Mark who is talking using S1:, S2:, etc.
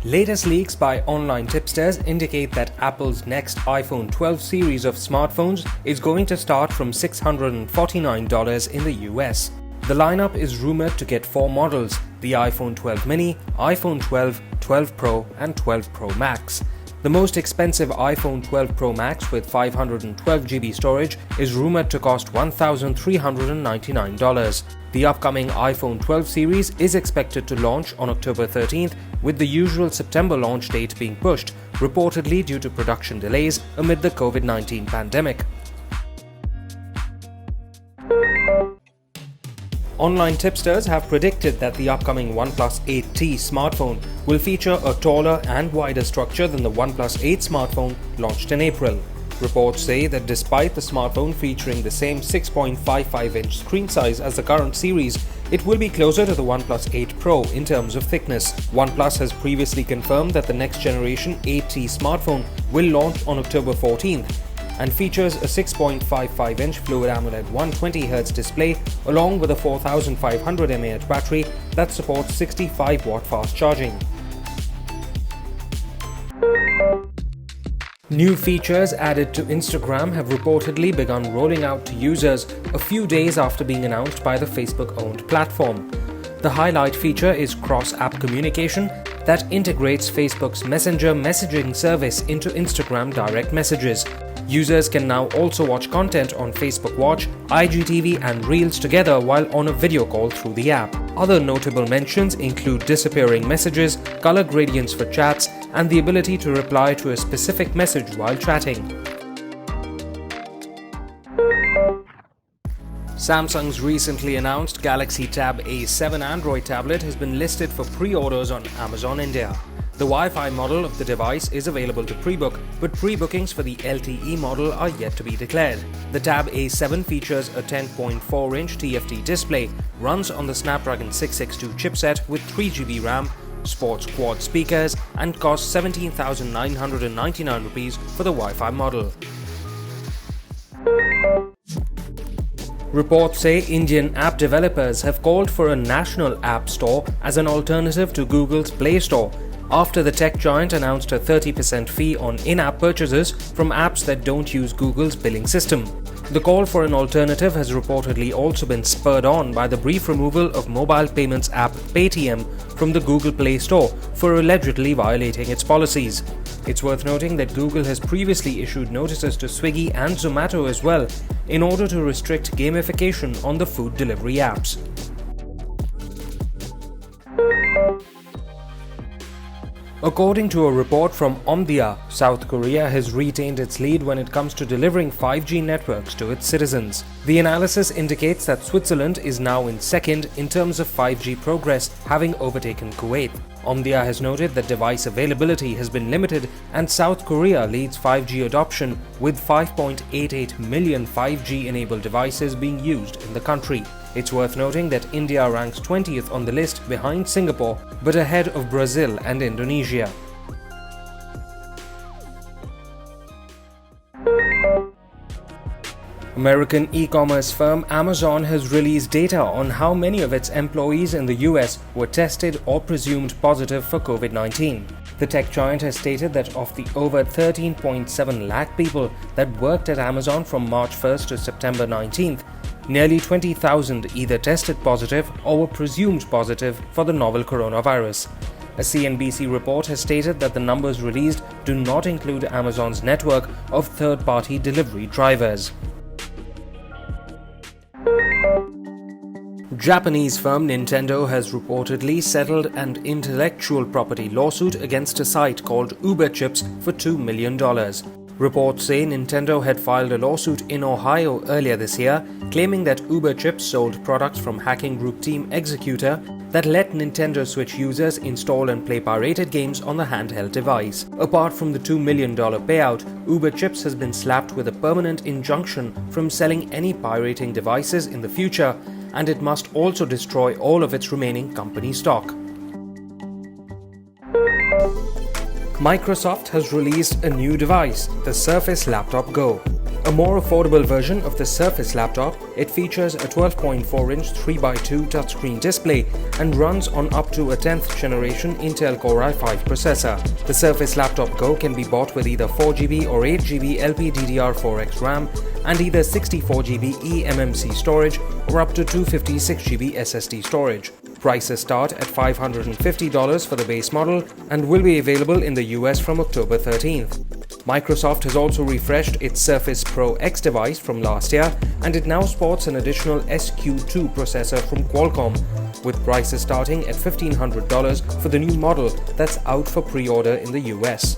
S1: Latest leaks by online tipsters indicate that Apple's next iPhone 12 series of smartphones is going to start from $649 in the US. The lineup is rumored to get 4 models: the iPhone 12 mini, iPhone 12, 12 Pro and 12 Pro Max. The most expensive iPhone 12 Pro Max with 512GB storage is rumored to cost $1,399. The upcoming iPhone 12 series is expected to launch on October 13th, with the usual September launch date being pushed, reportedly due to production delays amid the COVID-19 pandemic. Online tipsters have predicted that the upcoming OnePlus 8T smartphone will feature a taller and wider structure than the OnePlus 8 smartphone launched in April. Reports say that despite the smartphone featuring the same 6.55-inch screen size as the current series, it will be closer to the OnePlus 8 Pro in terms of thickness. OnePlus has previously confirmed that the next generation 8T smartphone will launch on October 14th and features a 6.55-inch Fluid AMOLED 120Hz display along with a 4500 mAh battery that supports 65-watt fast charging. New features added to Instagram have reportedly begun rolling out to users a few days after being announced by the Facebook-owned platform. The highlight feature is cross-app communication that integrates Facebook's Messenger messaging service into Instagram direct messages. Users can now also watch content on Facebook Watch, IGTV and Reels together while on a video call through the app. Other notable mentions include disappearing messages, color gradients for chats, and the ability to reply to a specific message while chatting. Samsung's recently announced Galaxy Tab A7 Android tablet has been listed for pre-orders on Amazon India. The Wi-Fi model of the device is available to pre-book, but pre-bookings for the LTE model are yet to be declared. The Tab A7 features a 10.4-inch TFT display, runs on the Snapdragon 662 chipset with 3GB RAM, sports quad speakers, and costs 17,999 rupees for the Wi-Fi model. Reports say Indian app developers have called for a national app store as an alternative to Google's Play Store, after the tech giant announced a 30% fee on in-app purchases from apps that don't use Google's billing system. The call for an alternative has reportedly also been spurred on by the brief removal of mobile payments app Paytm from the Google Play Store for allegedly violating its policies. It's worth noting that Google has previously issued notices to Swiggy and Zomato as well in order to restrict gamification on the food delivery apps. According to a report from Omdia, South Korea has retained its lead when it comes to delivering 5G networks to its citizens. The analysis indicates that Switzerland is now in second in terms of 5G progress, having overtaken Kuwait. Omdia has noted that device availability has been limited and South Korea leads 5G adoption with 5.88 million 5G-enabled devices being used in the country. It's worth noting that India ranks 20th on the list behind Singapore, but ahead of Brazil and Indonesia. American e-commerce firm Amazon has released data on how many of its employees in the US were tested or presumed positive for COVID-19. The tech giant has stated that of the over 13.7 lakh people that worked at Amazon from March 1st to September 19th, nearly 20,000 either tested positive or were presumed positive for the novel coronavirus. A CNBC report has stated that the numbers released do not include Amazon's network of third-party delivery drivers. Japanese firm Nintendo has reportedly settled an intellectual property lawsuit against a site called UberChips for $2 million. Reports say Nintendo had filed a lawsuit in Ohio earlier this year, claiming that UberChips sold products from hacking group Team Executor that let Nintendo Switch users install and play pirated games on the handheld device. Apart from the $2 million payout, UberChips has been slapped with a permanent injunction from selling any pirating devices in the future, and it must also destroy all of its remaining company stock. Microsoft has released a new device, the Surface Laptop Go. A more affordable version of the Surface laptop, it features a 12.4-inch 3x2 touchscreen display and runs on up to a 10th generation Intel Core i5 processor. The Surface Laptop Go can be bought with either 4GB or 8GB LPDDR4X RAM and either 64GB eMMC storage or up to 256GB SSD storage. Prices start at $550 for the base model and will be available in the US from October 13th. Microsoft has also refreshed its Surface Pro X device from last year, and it now sports an additional SQ2 processor from Qualcomm, with prices starting at $1,500 for the new model that's out for pre-order in the US.